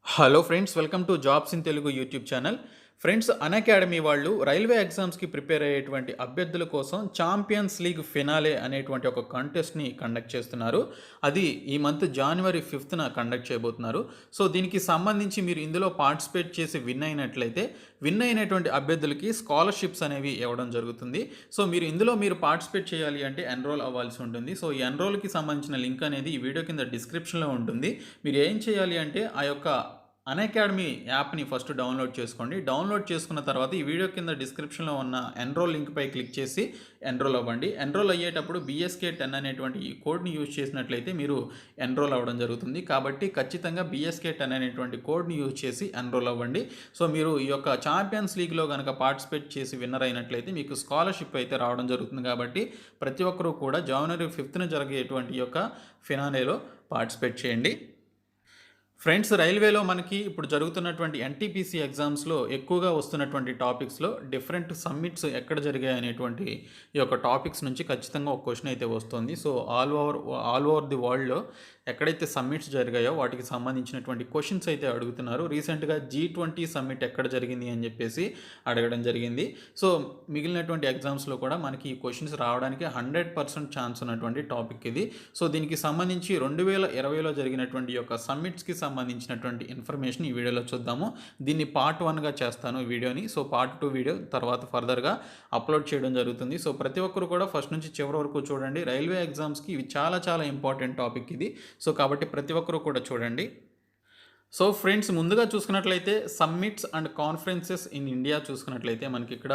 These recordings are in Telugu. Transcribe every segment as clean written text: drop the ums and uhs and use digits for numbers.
Hello friends, welcome to jobs in Telugu YouTube channel. Friends, academy వాళ్ళు రైల్వే ఎగ్జామ్స్కి ప్రిపేర్ అయ్యేటువంటి అభ్యర్థుల కోసం ఛాంపియన్స్ లీగ్ ఫినాలే అనేటువంటి ఒక కాంటెస్ట్ని కండక్ట్ చేస్తున్నారు. అది ఈ మంత్ జనవరి 5న కండక్ట్ చేయబోతున్నారు. సో దీనికి సంబంధించి మీరు ఇందులో పార్టిసిపేట్ చేసి విన్ అయినటువంటి అభ్యర్థులకి స్కాలర్షిప్స్ అనేవి ఇవ్వడం జరుగుతుంది. సో ఇందులో పార్టిసిపేట్ చేయాలి అంటే ఎన్రోల్ అవ్వాల్సి ఉంటుంది. సో ఈ ఎన్రోల్కి సంబంధించిన లింక్ అనేది ఈ వీడియో కింద డిస్క్రిప్షన్లో ఉంటుంది. మీరు ఏం చేయాలి అంటే ఆ యొక్క అకాడమీ యాప్ని ఫస్ట్ డౌన్లోడ్ చేసుకోండి. డౌన్లోడ్ చేసుకున్న తర్వాత ఈ వీడియో కింద డిస్క్రిప్షన్లో ఉన్న ఎన్రోల్ లింక్పై క్లిక్ చేసి ఎన్రోల్ అవ్వండి. ఎన్రోల్ అయ్యేటప్పుడు BSK10 అనేటువంటి ఈ కోడ్ని యూజ్ చేసినట్లయితే మీరు ఎన్రోల్ అవ్వడం జరుగుతుంది. కాబట్టి ఖచ్చితంగా BSK10 అనేటువంటి కోడ్ని యూజ్ చేసి ఎన్రోల్ అవ్వండి. సో మీరు ఈ యొక్క ఛాంపియన్స్ లీగ్లో కనుక పార్టిసిపేట్ చేసి విన్నర్ అయినట్లయితే మీకు స్కాలర్షిప్ అయితే రావడం జరుగుతుంది. కాబట్టి ప్రతి ఒక్కరూ కూడా జనవరి 5న జరిగేటువంటి ఈ యొక్క ఫినాలేలో పార్టిసిపేట్ చేయండి. ఫ్రెండ్స్, రైల్వేలో మనకి ఇప్పుడు జరుగుతున్నటువంటి NTPC ఎగ్జామ్స్లో ఎక్కువగా వస్తున్నటువంటి టాపిక్స్లో డిఫరెంట్ సమ్మిట్స్ ఎక్కడ జరిగాయి అనేటువంటి ఈ యొక్క టాపిక్స్ నుంచి ఖచ్చితంగా ఒక క్వశ్చన్ అయితే వస్తుంది. సో ఆల్ ఓవర్ ది వరల్డ్లో ఎక్కడైతే సమ్మిట్స్ జరిగాయో వాటికి సంబంధించినటువంటి క్వశ్చన్స్ అయితే అడుగుతున్నారు. రీసెంట్గా G20 సమ్మిట్ ఎక్కడ జరిగింది అని చెప్పేసి అడగడం జరిగింది. సో మిగిలినటువంటి ఎగ్జామ్స్లో కూడా మనకి ఈ క్వశ్చన్స్ రావడానికి 100% ఛాన్స్ ఉన్నటువంటి టాపిక్ ఇది. సో దీనికి సంబంధించి 2020లో జరిగినటువంటి యొక్క సమ్మిట్స్కి సంబంధించినటువంటి ఇన్ఫర్మేషన్ ఈ వీడియోలో చూద్దాము. దీన్ని పార్ట్ 1గా చేస్తాను ఈ వీడియోని. సో పార్ట్ 2 వీడియో తర్వాత ఫర్దర్గా అప్లోడ్ చేయడం జరుగుతుంది. సో ప్రతి ఒక్కరు కూడా ఫస్ట్ నుంచి చివరి వరకు చూడండి. రైల్వే ఎగ్జామ్స్కి ఇవి చాలా చాలా ఇంపార్టెంట్ టాపిక్ ఇది. సో కాబట్టి ప్రతి ఒక్కరు కూడా చూడండి. సో ఫ్రెండ్స్, ముందుగా చూసుకున్నట్లయితే summits and conferences in India చూసుకున్నట్లయితే మనకి ఇక్కడ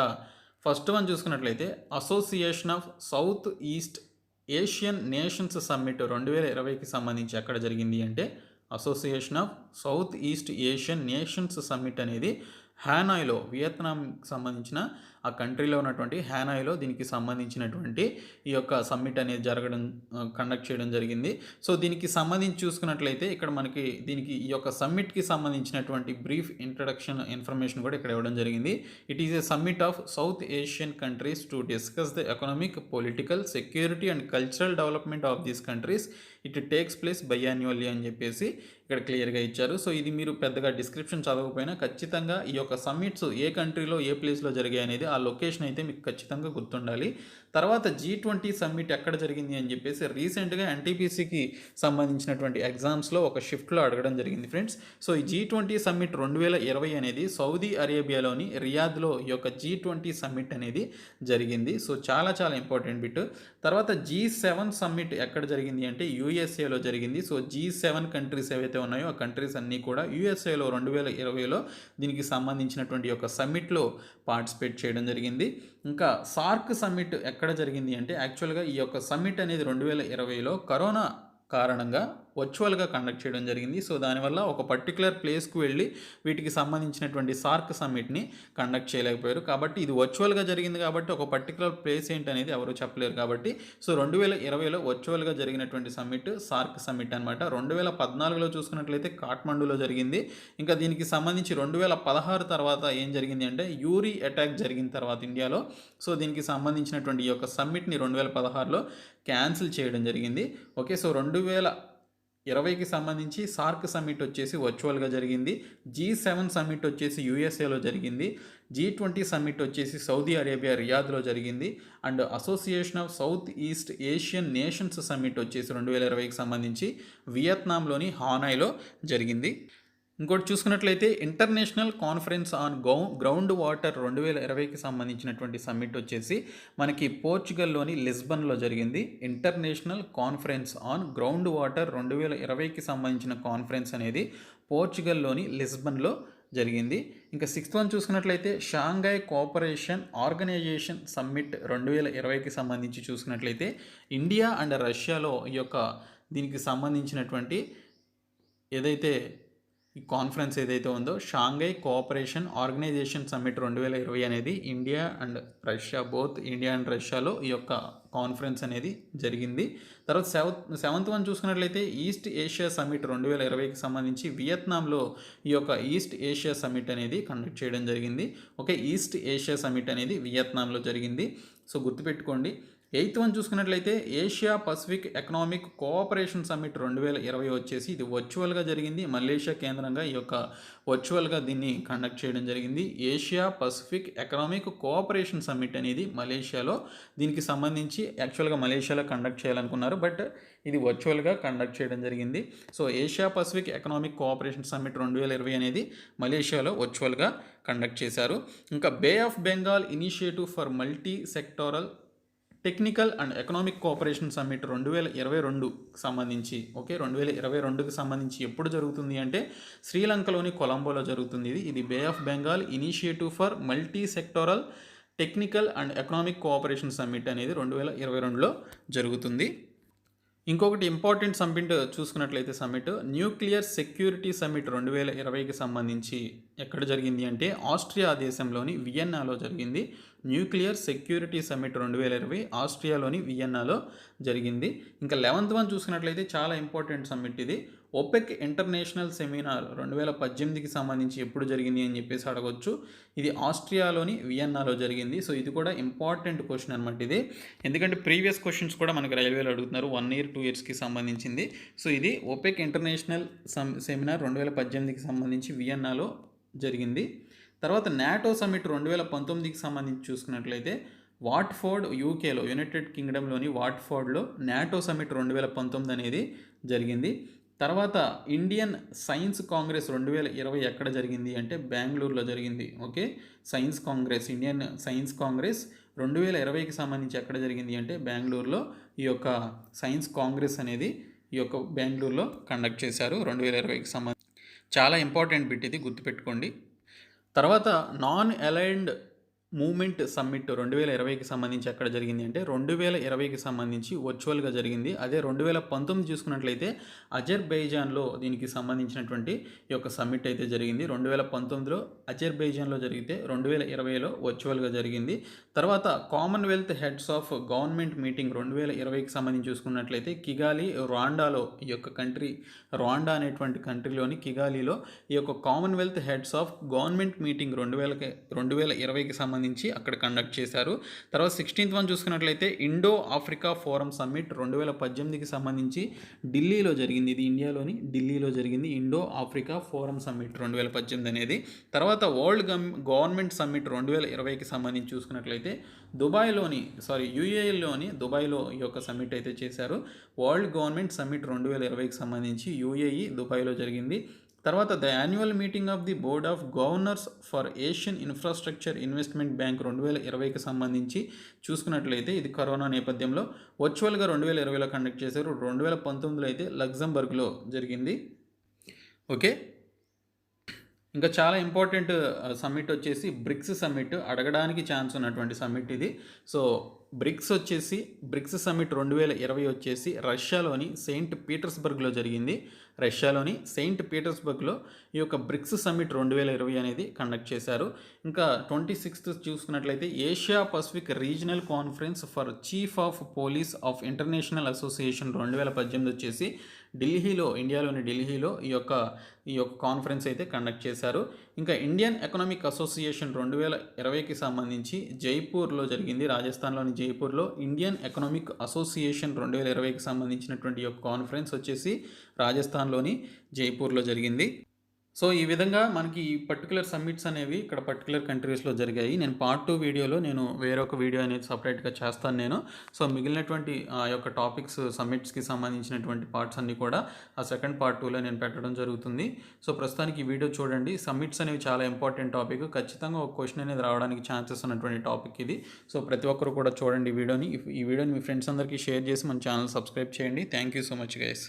ఫస్ట్ వన్ చూసుకున్నట్లయితే Association of South East Asian Nations summit 2020కి సంబంధించి ఎక్కడ జరిగింది అంటే Association of South East Asian Nations summit అనేది హ్యానాయ్లో, వియత్నాంకి సంబంధించిన ఆ కంట్రీలో ఉన్నటువంటి హ్యానాయ్లో దీనికి సంబంధించినటువంటి ఈ యొక్క సమ్మిట్ అనేది కండక్ట్ చేయడం జరిగింది. సో దీనికి సంబంధించి చూసుకున్నట్లయితే ఇక్కడ మనకి దీనికి ఈ యొక్క సమ్మిట్కి సంబంధించినటువంటి బ్రీఫ్ ఇంట్రడక్షన్ ఇన్ఫర్మేషన్ కూడా ఇక్కడ ఇవ్వడం జరిగింది. It is a summit of south Asian countries to discuss the economic, political, security and cultural development of these countries. It takes place biannually అని చెప్పేసి ఇక్కడ క్లియర్గా ఇచ్చారు. సో ఇది మీరు పెద్దగా డిస్క్రిప్షన్ చదవకపోయినా ఖచ్చితంగా ఈ యొక్క సమ్మిట్స్ ఏ కంట్రీలో ఏ ప్లేస్లో జరిగాయి అనేది ఆ లొకేషన్ అయితే మీకు ఖచ్చితంగా గుర్తుండాలి. తర్వాత G20 సమ్మిట్ ఎక్కడ జరిగింది అని చెప్పేసి రీసెంట్గా NTPCకి సంబంధించినటువంటి ఎగ్జామ్స్లో ఒక షిఫ్ట్లో అడగడం జరిగింది ఫ్రెండ్స్. సో ఈ G20 సమ్మిట్ 2020 అనేది సౌదీ అరేబియాలోని రియాద్లో ఈ యొక్క G20 సమ్మిట్ అనేది జరిగింది. సో చాలా చాలా ఇంపార్టెంట్ బిట్. తర్వాత G7 సమ్మిట్ ఎక్కడ జరిగింది అంటే USAలో జరిగింది. సో G7 కంట్రీస్ ఏవైతే ఉన్నాయో ఆ కంట్రీస్ అన్నీ కూడా USAలో 2020లో దీనికి సంబంధించినటువంటి యొక్క సమ్మిట్లో పార్టిసిపేట్ చేయడం జరిగింది. ఇంకా సార్క్ సమ్మిట్ ఎక్కడ జరిగింది అంటే యాక్చువల్గా ఈ యొక్క సమ్మిట్ అనేది 2020లో కరోనా కారణంగా వర్చువల్గా కండక్ట్ చేయడం జరిగింది. సో దానివల్ల ఒక పర్టికులర్ ప్లేస్కు వెళ్ళి వీటికి సంబంధించినటువంటి సార్క్ సమ్మిట్ని కండక్ట్ చేయలేకపోయారు. కాబట్టి ఇది వర్చువల్గా జరిగింది కాబట్టి ఒక పర్టికులర్ ప్లేస్ ఏంటనేది ఎవరు చెప్పలేరు. కాబట్టి సో 2020లో వర్చువల్గా జరిగినటువంటి సమ్మిట్ సార్క్ సమ్మిట్ అనమాట. 2014లో చూసుకున్నట్లయితే కాఠ్మండూలో జరిగింది. ఇంకా దీనికి సంబంధించి 2016 తర్వాత ఏం జరిగింది అంటే యూరీ అటాక్ జరిగిన తర్వాత ఇండియాలో సో దీనికి సంబంధించినటువంటి ఈ యొక్క సమ్మిట్ని 2016లో క్యాన్సిల్ చేయడం జరిగింది. ఓకే, సో 2020కి సంబంధించి సార్క్ సమ్మిట్ వచ్చేసి వర్చువల్గా జరిగింది. G7 సమ్మిట్ వచ్చేసి USAలో జరిగింది. G20 సమ్మిట్ వచ్చేసి సౌదీ అరేబియా రియాద్లో జరిగింది. And Association of South East Asian Nations summit వచ్చేసి 2020కి సంబంధించి వియత్నాంలోని హానాయ్లో జరిగింది. ఇంకోటి చూసుకున్నట్లయితే international conference on ground water 2020కి సంబంధించినటువంటి సమ్మిట్ వచ్చేసి మనకి పోర్చుగల్లోని లిస్బన్లో జరిగింది. International conference on ground water 2020కి సంబంధించిన కాన్ఫరెన్స్ అనేది పోర్చుగల్లోని లిస్బన్లో జరిగింది. ఇంకా 6th వన్ చూసుకున్నట్లయితే షాంఘై కోఆపరేషన్ ఆర్గనైజేషన్ సమ్మిట్ 2020కి సంబంధించి చూసుకున్నట్లయితే ఇండియా అండ్ రష్యాలో ఈ యొక్క దీనికి సంబంధించినటువంటి ఏదైతే ఈ కాన్ఫరెన్స్ ఏదైతే ఉందో షాంఘై కోఆపరేషన్ ఆర్గనైజేషన్ సమ్మిట్ 2020 అనేది ఇండియా అండ్ రష్యాలో ఈ యొక్క కాన్ఫరెన్స్ అనేది జరిగింది. తర్వాత 7th వన్ చూసుకున్నట్లయితే ఈస్ట్ ఏషియా సమ్మిట్ 2020కి సంబంధించి వియత్నాంలో ఈ యొక్క ఈస్ట్ ఏషియా సమ్మిట్ అనేది కండక్ట్ చేయడం జరిగింది. ఓకే, ఈస్ట్ ఏషియా సమ్మిట్ అనేది వియత్నాంలో జరిగింది. సో గుర్తుపెట్టుకోండి, ఎయిత్ వన్ చూసుకున్నట్లయితే Asia Pacific Economic Cooperation summit 2020 వచ్చేసి ఇది వర్చువల్గా జరిగింది. మలేషియా కేంద్రంగా ఈ యొక్క వర్చువల్గా దీన్ని కండక్ట్ చేయడం జరిగింది. Asia Pacific Economic Cooperation summit అనేది మలేషియాలో, దీనికి సంబంధించి యాక్చువల్గా మలేషియాలో కండక్ట్ చేయాలనుకున్నారు, బట్ ఇది వర్చువల్గా కండక్ట్ చేయడం జరిగింది. So Asia Pacific Economic Cooperation summit 2020 అనేది మలేషియాలో వర్చువల్గా కండక్ట్ చేశారు. ఇంకా Bay of Bengal Initiative for Multi Sectoral Technical and Economic Cooperation summit 2022 సంబంధించి 2022కి సంబంధించి ఎప్పుడు జరుగుతుంది అంటే శ్రీలంకలోని కొలంబోలో జరుగుతుంది. ఇది Bay of Bengal Initiative for Multi Sectoral Technical and Economic Cooperation summit అనేది 2022లో జరుగుతుంది. ఇంకొకటి ఇంపార్టెంట్ సమ్మిట్ చూసుకున్నట్లయితే సమ్మిట్ న్యూక్లియర్ సెక్యూరిటీ సమ్మిట్ 2020కి సంబంధించి ఎక్కడ జరిగింది అంటే ఆస్ట్రియా దేశంలోని వియన్నాలో జరిగింది. న్యూక్లియర్ సెక్యూరిటీ సమ్మిట్ 2020 ఆస్ట్రియాలోని వియన్నాలో జరిగింది. ఇంకా 11th వన్ చూసుకున్నట్లయితే చాలా ఇంపార్టెంట్ సమ్మిట్ ఇది. ఒపెక్ ఇంటర్నేషనల్ సెమినార్ 2018కి సంబంధించి ఎప్పుడు జరిగింది అని చెప్పేసి అడగవచ్చు. ఇది ఆస్ట్రియాలోని వియన్నాలో జరిగింది. సో ఇది కూడా ఇంపార్టెంట్ క్వశ్చన్ అనమాట ఇది, ఎందుకంటే ప్రీవియస్ క్వశ్చన్స్ కూడా మనకు రైల్వేలో అడుగుతున్నారు 1 year 2 yearsకి సంబంధించింది. సో ఇది ఒపెక్ ఇంటర్నేషనల్ సెమినార్ 2018కి సంబంధించి వియన్నాలో జరిగింది. తర్వాత నాటో సమ్మిట్ 2019కి సంబంధించి చూసుకున్నట్లయితే వాట్ఫోర్డ్ యూకేలో, యునైటెడ్ కింగ్డమ్లోని వాట్ఫోర్డ్లో నాటో సమ్మిట్ 2019 అనేది జరిగింది. తర్వాత ఇండియన్ సైన్స్ కాంగ్రెస్ 2020 ఎక్కడ జరిగింది అంటే బెంగళూరులో జరిగింది. Okay, science congress, Indian Science Congress 2020కి సంబంధించి ఎక్కడ జరిగింది అంటే బెంగళూరులో ఈ యొక్క సైన్స్ కాంగ్రెస్ అనేది ఈ యొక్క బెంగళూరులో కండక్ట్ చేశారు 2020కి సంబంధించి. చాలా ఇంపార్టెంట్ బిట్ ఇది, గుర్తుపెట్టుకోండి. తర్వాత నాన్ అలైన్డ్ మూమెంట్ సమ్మిట్ 2020కి సంబంధించి ఎక్కడ జరిగింది అంటే 2020కి సంబంధించి వర్చువల్గా జరిగింది. అదే 2019 చూసుకున్నట్లయితే అజర్బైజాన్లో దీనికి సంబంధించినటువంటి ఈ యొక్క సమ్మిట్ అయితే జరిగింది. 2019లో అజర్బైజాన్లో జరిగితే 2020లో వర్చువల్గా జరిగింది. తర్వాత Commonwealth Heads of Government Meeting 2020కి సంబంధించి చూసుకున్నట్లయితే కిగాలి, రవాండాలో, ఈ యొక్క కంట్రీ రవాండా అనేటువంటి కంట్రీలోని కిగాలిలో ఈ యొక్క Commonwealth Heads of Government Meeting 2020కి సంబంధించి అక్కడ కండక్ట్ చేశారు. తర్వాత 16th వన్ చూసుకున్నట్లయితే ఇండో ఆఫ్రికా ఫోరం సమ్మిట్ 2018కి సంబంధించి ఢిల్లీలో జరిగింది. ఇది ఇండియాలోని ఢిల్లీలో జరిగింది ఇండో ఆఫ్రికా ఫోరం సమ్మిట్ 2018 అనేది. తర్వాత వరల్డ్ గవర్నమెంట్ సమ్మిట్ 2020కి సంబంధించి చూసుకున్నట్లయితే యూఏఈలోని దుబాయ్లో ఈ యొక్క సమ్మిట్ అయితే చేశారు. వరల్డ్ గవర్నమెంట్ సమ్మిట్ 2020కి సంబంధించి యూఏఈ దుబాయ్లో జరిగింది. తర్వాత the annual meeting of the board of governors for Asian Infrastructure Investment Bank 2020కి సంబంధించి చూసుకున్నట్లయితే ఇది కరోనా నేపథ్యంలో వర్చువల్గా 2020లో కండక్ట్ చేశారు. 2019లో అయితే లగ్జంబర్గ్లో జరిగింది. ఓకే, ఇంకా చాలా ఇంపార్టెంట్ సమ్మిట్ వచ్చేసి బ్రిక్స్ సమ్మిట్, అడగడానికి ఛాన్స్ ఉన్నటువంటి సమ్మిట్ ఇది. సో బ్రిక్స్ సమ్మిట్ 2020 వచ్చేసి రష్యాలోని సెయింట్ పీటర్స్బర్గ్లో జరిగింది. రష్యాలోని సెయింట్ పీటర్స్బర్గ్లో ఈ యొక్క బ్రిక్స్ సమ్మిట్ 2020 అనేది కండక్ట్ చేశారు. ఇంకా 26th చూసుకున్నట్లయితే Asia Pacific regional conference for chief of police of international association 2018 వచ్చేసి ఢిల్లీలో, ఇండియాలోని ఢిల్లీలో ఈ యొక్క కాన్ఫరెన్స్ అయితే కండక్ట్ చేశారు. ఇంకా ఇండియన్ ఎకనామిక్ అసోసియేషన్ 2020కి సంబంధించి జైపూర్లో జరిగింది. రాజస్థాన్లోని జైపూర్లో ఇండియన్ ఎకనామిక్ అసోసియేషన్ 2020కి సంబంధించినటువంటి యొక్క కాన్ఫరెన్స్ వచ్చేసి రాజస్థాన్లోని జైపూర్లో జరిగింది. సో ఈ విధంగా మనకి ఈ పర్టికులర్ సమ్మిట్స్ అనేవి ఇక్కడ పర్టికులర్ కంట్రీస్లో జరిగాయి. నేను పార్ట్ 2 వీడియోలో నేను వేరొక వీడియో అనేది సపరేట్గా చేస్తాను నేను. సో మిగిలినటువంటి ఆ యొక్క టాపిక్స్ సమ్మిట్స్కి సంబంధించినటువంటి పార్ట్స్ అన్నీ కూడా ఆ సెకండ్ పార్ట్ 2లో నేను పెట్టడం జరుగుతుంది. సో ప్రస్తుతానికి ఈ వీడియో చూడండి. సమ్మిట్స్ అనేవి చాలా ఇంపార్టెంట్ టాపిక్, ఖచ్చితంగా ఒక క్వశ్చన్ అనేది రావడానికి ఛాన్సెస్ ఉన్నటువంటి టాపిక్ ఇది. సో ప్రతి ఒక్కరు కూడా చూడండి ఈ వీడియోని మీ ఫ్రెండ్స్ అందరికీ షేర్ చేసి మన ఛానల్ సబ్స్క్రైబ్ చేయండి. Thank you so much guys.